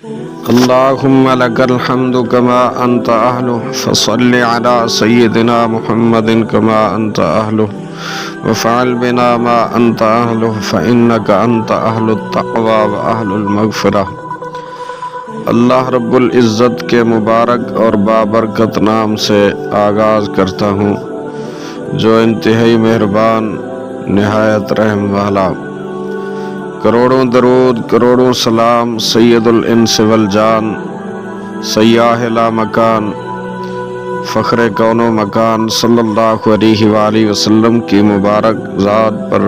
اللهم لك الحمد كما أنت أهله فصل على سيدنا محمد كما أنت أهله وفعل بنا ما أنت أهله فإنك أنت أهل التقوى وأهل المغفرة۔ اللہ رب العزت کے مبارک اور بابرکت نام سے آغاز کرتا ہوں جو انتہائی مہربان نہایت رحم والا۔ کروڑوں درود کروڑوں سلام سید الانس والجان سیاح لا مکان فخر کون و مکان صلی اللہ علیہ وآلہ وسلم کی مبارک ذات پر،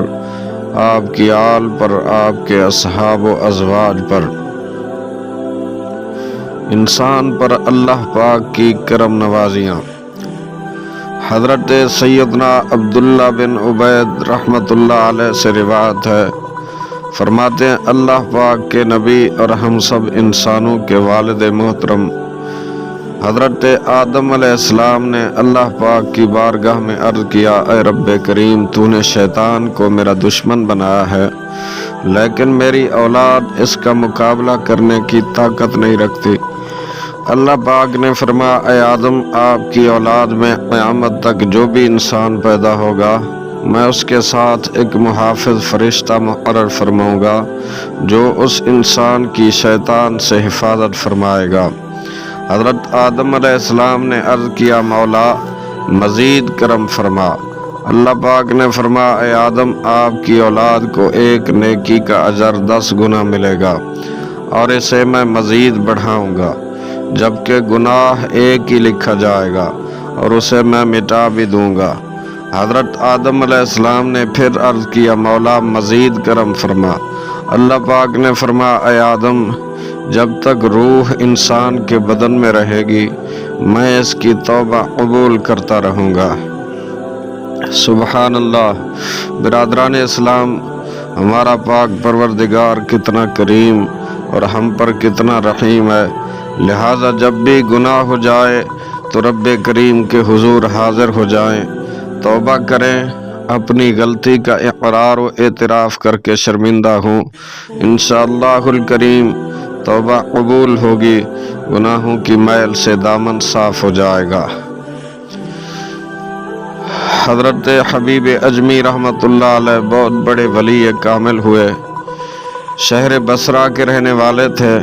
آپ کی آل پر، آپ کے اصحاب و ازواج پر، انسان پر اللہ پاک کی کرم نوازیاں۔ حضرت سیدنا عبداللہ بن عبید رحمۃ اللہ علیہ سے روایت ہے، فرماتے ہیں اللہ پاک کے نبی اور ہم سب انسانوں کے والد محترم حضرت آدم علیہ السلام نے اللہ پاک کی بارگاہ میں عرض کیا، اے رب کریم، تو نے شیطان کو میرا دشمن بنایا ہے لیکن میری اولاد اس کا مقابلہ کرنے کی طاقت نہیں رکھتی۔ اللہ پاک نے فرمایا، اے آدم، آپ کی اولاد میں قیامت تک جو بھی انسان پیدا ہوگا میں اس کے ساتھ ایک محافظ فرشتہ مقرر فرماؤں گا جو اس انسان کی شیطان سے حفاظت فرمائے گا۔ حضرت آدم علیہ السلام نے عرض کیا، مولا مزید کرم فرما۔ اللہ پاک نے فرمایا، اے آدم، آپ کی اولاد کو ایک نیکی کا اجر 10 گنا ملے گا اور اسے میں مزید بڑھاؤں گا، جبکہ گناہ ایک ہی لکھا جائے گا اور اسے میں مٹا بھی دوں گا۔ حضرت آدم علیہ السلام نے پھر عرض کیا، مولا مزید کرم فرما۔ اللہ پاک نے فرمایا، اے آدم، جب تک روح انسان کے بدن میں رہے گی میں اس کی توبہ قبول کرتا رہوں گا۔ سبحان اللہ۔ برادران اسلام، ہمارا پاک پروردگار کتنا کریم اور ہم پر کتنا رحیم ہے، لہٰذا جب بھی گناہ ہو جائے تو رب کریم کے حضور حاضر ہو جائیں، توبہ کریں، اپنی غلطی کا اقرار و اعتراف کر کے شرمندہ ہوں، انشاءاللہ الکریم توبہ قبول ہوگی، گناہوں کی میل سے دامن صاف ہو جائے گا۔ حضرت حبیب اجمی رحمۃ اللہ علیہ بہت بڑے ولی کامل ہوئے، شہر بصرہ کے رہنے والے تھے۔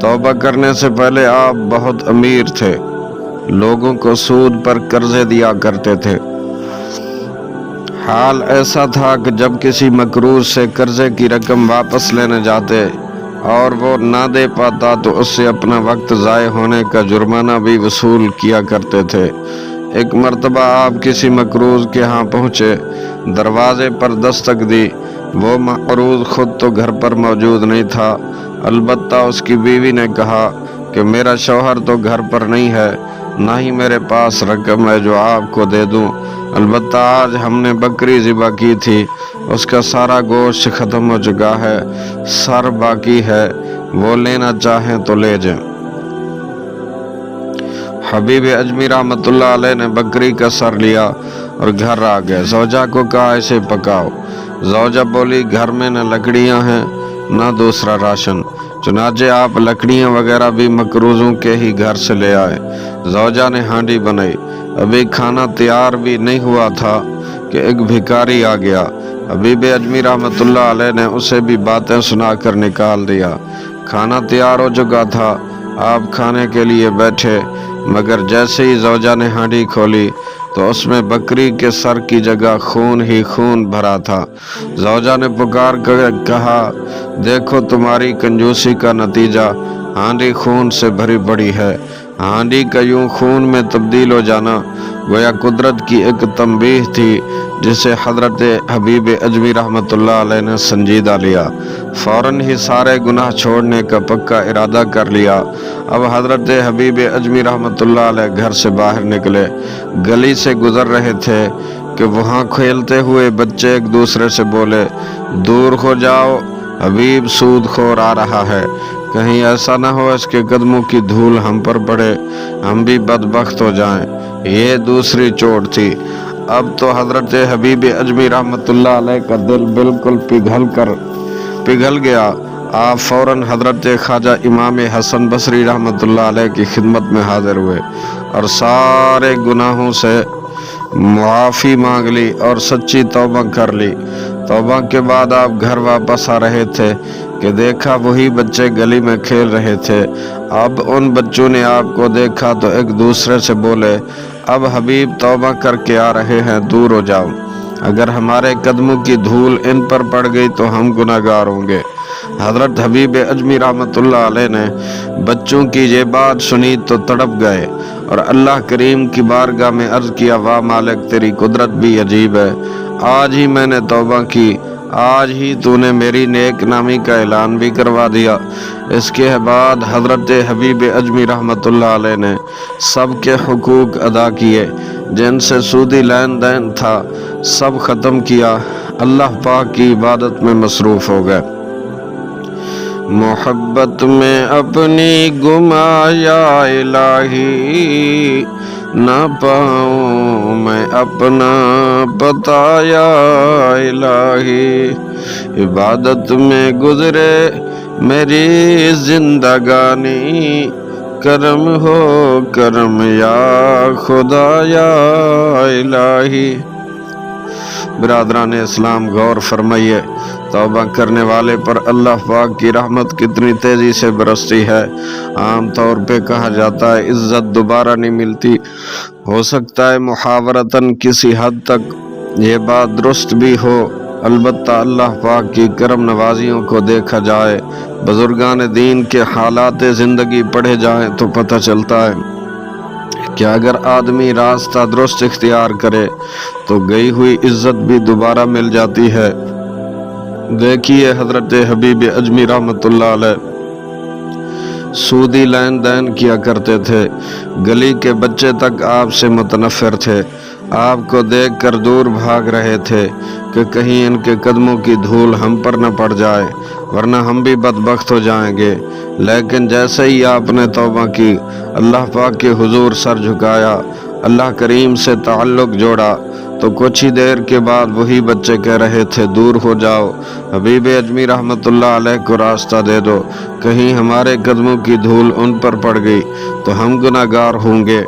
توبہ کرنے سے پہلے آپ بہت امیر تھے، لوگوں کو سود پر قرضے دیا کرتے تھے۔ حال ایسا تھا کہ جب کسی مقروض سے قرضے کی رقم واپس لینے جاتے اور وہ نہ دے پاتا تو اس سے اپنا وقت ضائع ہونے کا جرمانہ بھی وصول کیا کرتے تھے۔ ایک مرتبہ آپ کسی مقروض کے ہاں پہنچے، دروازے پر دستک دی، وہ مقروض خود تو گھر پر موجود نہیں تھا، البتہ اس کی بیوی نے کہا کہ میرا شوہر تو گھر پر نہیں ہے، نہ ہی میرے پاس رقم ہے جو آپ کو دے دوں، البتہ آج ہم نے بکری ذبح کی تھی، اس کا سارا گوشت ختم ہو چکا ہے، سر باقی ہے، وہ لینا چاہیں تو لے جائیں۔ حبیب اجمی رحمۃ اللہ علیہ نے بکری کا سر لیا اور گھر آ گئے، زوجہ کو کہا اسے پکاؤ۔ زوجہ بولی گھر میں نہ لکڑیاں ہیں نہ دوسرا راشن، چنانچہ آپ لکڑیاں وغیرہ بھی مقروضوں کے ہی گھر سے لے آئے۔ زوجہ نے ہانڈی بنائی، ابھی کھانا تیار بھی نہیں ہوا تھا کہ ایک بھکاری آ گیا۔ حبیب اجمی رحمۃ اللہ علیہ نے اسے بھی باتیں سنا کر نکال دیا۔ کھانا تیار ہو چکا تھا، آپ کھانے کے لیے بیٹھے، مگر جیسے ہی زوجہ نے ہانڈی کھولی تو اس میں بکری کے سر کی جگہ خون ہی خون بھرا تھا۔ زوجہ نے پکار کر کہا، دیکھو تمہاری کنجوسی کا نتیجہ، ہانڈی خون سے بھری پڑی ہے۔ ہانڈی کا یوں خون میں تبدیل ہو جانا گویا قدرت کی ایک تنبیہ تھی جسے حضرت حبیب اجمی رحمۃ اللہ علیہ نے سنجیدہ لیا، فوراً ہی سارے گناہ چھوڑنے کا پکا ارادہ کر لیا۔ اب حضرت حبیب اجمی رحمۃ اللہ علیہ گھر سے باہر نکلے، گلی سے گزر رہے تھے کہ وہاں کھیلتے ہوئے بچے ایک دوسرے سے بولے، دور ہو جاؤ، حبیب سود خور آ رہا ہے، کہیں ایسا نہ ہو اس کے قدموں کی دھول ہم پر پڑے، ہم بھی بدبخت ہو جائیں۔ یہ دوسری چوٹ تھی۔ اب تو حضرت حبیب اجمی رحمۃ اللہ علیہ کا دل بالکل پگھل گیا۔ آپ فوراً حضرت خواجہ امام حسن بصری رحمۃ اللہ علیہ کی خدمت میں حاضر ہوئے اور سارے گناہوں سے معافی مانگ لی اور سچی توبہ کر لی۔ توبہ کے بعد آپ گھر واپس آ رہے تھے کہ دیکھا وہی بچے گلی میں کھیل رہے تھے۔ اب ان بچوں نے آپ کو دیکھا تو ایک دوسرے سے بولے، اب حبیب توبہ کر کے آ رہے ہیں، دور ہو جاؤ، اگر ہمارے قدموں کی دھول ان پر پڑ گئی تو ہم گناہگار ہوں گے۔ حضرت حبیب اجمی رحمۃ اللہ علیہ نے بچوں کی یہ بات سنی تو تڑپ گئے اور اللہ کریم کی بارگاہ میں عرض کیا، واہ مالک، تیری قدرت بھی عجیب ہے، آج ہی میں نے توبہ کی، آج ہی تو نے میری نیک نامی کا اعلان بھی کروا دیا۔ اس کے بعد حضرت حبیب اجمی رحمۃ اللہ علیہ نے سب کے حقوق ادا کیے، جن سے سودی لین دین تھا سب ختم کیا، اللہ پاک کی عبادت میں مصروف ہو گئے۔ محبت میں اپنی گمایا الہی، نہ پاؤں میں اپنا بتایا الہی، عبادت میں گزرے میری زندگانی، کرم ہو کرم یا خدا یا الہی۔ برادران اسلام، غور فرمائیے، توبہ کرنے والے پر اللہ پاک کی رحمت کتنی تیزی سے برستی ہے۔ عام طور پہ کہا جاتا ہے عزت دوبارہ نہیں ملتی، ہو سکتا ہے محاورتاً کسی حد تک یہ بات درست بھی ہو، البتہ اللہ پاک کی کرم نوازیوں کو دیکھا جائے، بزرگان دین کے حالات زندگی پڑھے جائیں تو پتہ چلتا ہے کہ اگر آدمی راستہ درست اختیار کرے تو گئی ہوئی عزت بھی دوبارہ مل جاتی ہے۔ دیکھیے حضرت حبیب اجمی رحمۃ اللہ علیہ سودی لین دین کیا کرتے تھے، گلی کے بچے تک آپ سے متنفر تھے، آپ کو دیکھ کر دور بھاگ رہے تھے کہ کہیں ان کے قدموں کی دھول ہم پر نہ پڑ جائے ورنہ ہم بھی بدبخت ہو جائیں گے۔ لیکن جیسے ہی آپ نے توبہ کی، اللہ پاک کے حضور سر جھکایا، اللہ کریم سے تعلق جوڑا، تو کچھ ہی دیر کے بعد وہی بچے کہہ رہے تھے، دور ہو جاؤ، حبیب اجمی رحمۃ اللہ علیہ کو راستہ دے دو، کہیں ہمارے قدموں کی دھول ان پر پڑ گئی تو ہم گناہگار ہوں گے۔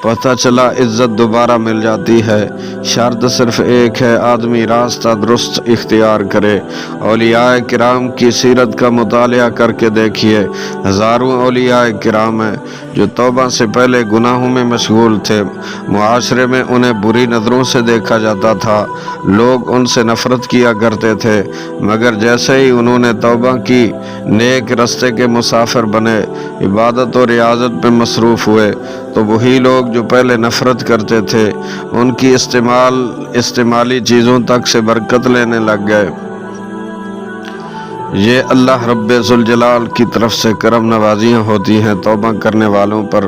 پتہ چلا عزت دوبارہ مل جاتی ہے، شرط صرف ایک ہے، آدمی راستہ درست اختیار کرے۔ اولیاء کرام کی سیرت کا مطالعہ کر کے دیکھیے، ہزاروں اولیاء کرام ہیں جو توبہ سے پہلے گناہوں میں مشغول تھے، معاشرے میں انہیں بری نظروں سے دیکھا جاتا تھا، لوگ ان سے نفرت کیا کرتے تھے، مگر جیسے ہی انہوں نے توبہ کی، نیک رستے کے مسافر بنے، عبادت و ریاضت میں مصروف ہوئے، تو وہی لوگ جو پہلے نفرت کرتے تھے ان کی استعمالی چیزوں تک سے برکت لینے لگ گئے۔ یہ اللہ رب ذوالجلال کی طرف سے کرم نوازیاں ہوتی ہیں توبہ کرنے والوں پر۔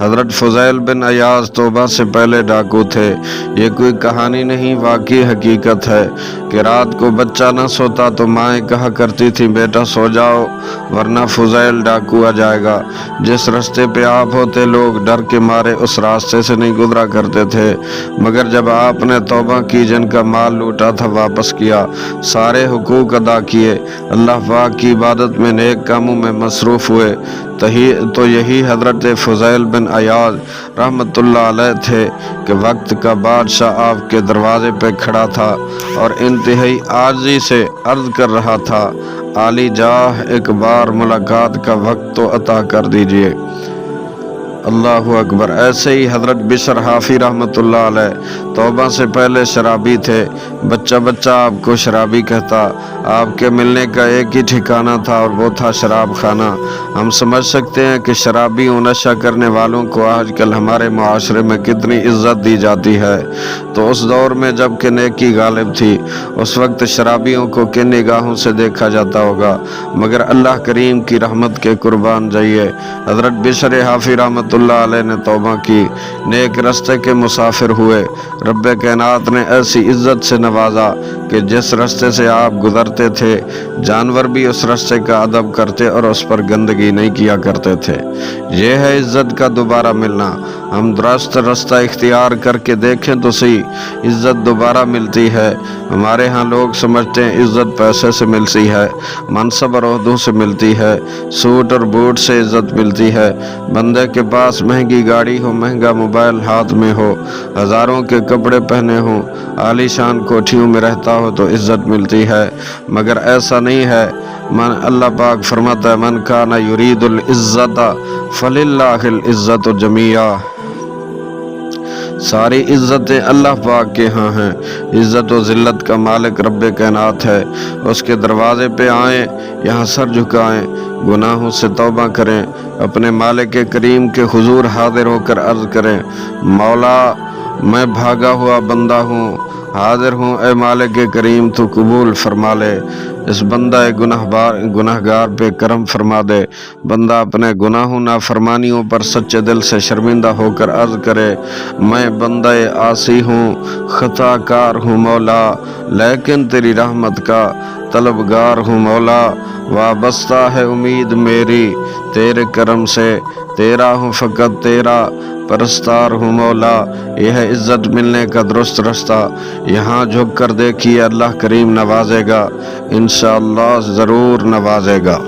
حضرت فضیل بن عیاض توبہ سے پہلے ڈاکو تھے، یہ کوئی کہانی نہیں، واقعی حقیقت ہے کہ رات کو بچہ نہ سوتا تو مائیں کہا کرتی تھی، بیٹا سو جاؤ ورنہ فضیل ڈاکو آ جائے گا۔ جس راستے پہ آپ ہوتے لوگ ڈر کے مارے اس راستے سے نہیں گزرا کرتے تھے، مگر جب آپ نے توبہ کی، جن کا مال لوٹا تھا واپس کیا، سارے حقوق ادا کیے، اللہ پاک کی عبادت میں نیک کاموں میں مصروف ہوئے، تو یہی حضرت فضیل بن عیاض رحمۃ اللہ علیہ تھے کہ وقت کا بادشاہ آپ کے دروازے پہ کھڑا تھا اور انتہائی عاجزی سے عرض کر رہا تھا، عالی جاہ ایک بار ملاقات کا وقت تو عطا کر دیجئے۔ اللہ اکبر۔ ایسے ہی حضرت بشر حافی رحمۃ اللہ علیہ توبہ سے پہلے شرابی تھے، بچہ آپ کو شرابی کہتا، آپ کے ملنے کا ایک ہی ٹھکانہ تھا اور وہ تھا شراب خانہ۔ ہم سمجھ سکتے ہیں کہ شرابی و نشہ کرنے والوں کو آج کل ہمارے معاشرے میں کتنی عزت دی جاتی ہے، تو اس دور میں جب کہ نیکی غالب تھی، اس وقت شرابیوں کو کن نگاہوں سے دیکھا جاتا ہوگا، مگر اللہ کریم کی رحمت کے قربان جائیے، حضرت بشر حافی رحمۃ اللہ علیہ نے توبہ کی، نیک رستے کے مسافر ہوئے، رب کائنات نے ایسی عزت سے نوازا کہ جس رستے سے آپ گزرتے تھے جانور بھی اس رستے کا ادب کرتے اور اس پر گندگی نہیں کیا کرتے تھے۔ یہ ہے عزت کا دوبارہ ملنا۔ ہم درست راستہ اختیار کر کے دیکھیں تو صحیح، عزت دوبارہ ملتی ہے۔ ہمارے ہاں لوگ سمجھتے ہیں عزت پیسے سے ملتی ہے، منصب اور عہدوں سے ملتی ہے، سوٹ اور بوٹ سے عزت ملتی ہے۔ بندے کے پاس مہنگی گاڑی ہو، مہنگا موبائل ہاتھ میں ہو، ہزاروں کے کپڑے پہنے ہوں، عالی شان کوٹھیوں میں رہتا ہو تو عزت ملتی ہے، مگر ایسا نہیں ہے۔ اللہ پاک فرماتا ہے من کان یرید العزت فللہ العزت جمیعا، ساری عزتیں اللہ پاک کے ہاں ہیں۔ عزت و ذلت کا مالک رب کائنات ہے۔ اس کے دروازے پہ آئیں، یہاں سر جھکائیں، گناہوں سے توبہ کریں، اپنے مالک کریم کے حضور حاضر ہو کر عرض کریں مولا میں بھاگا ہوا بندہ ہوں، حاضر ہوں، اے مالک کریم تو قبول فرما لے، اس بندہ گناہگار پہ کرم فرما دے۔ بندہ اپنے گناہوں نافرمانیوں پر سچے دل سے شرمندہ ہو کر عرض کرے میں بندہ عاصی ہوں، خطا کار ہوں مولا، لیکن تیری رحمت کا طلبگار ہوں مولا، وابستہ ہے امید میری تیرے کرم سے، تیرا ہوں فقط تیرا پرستار ہوں مولا۔ یہ ہے عزت ملنے کا درست راستہ۔ یہاں جھک کر دیکھیے اللہ کریم نوازے گا، انشاءاللہ ضرور نوازے گا۔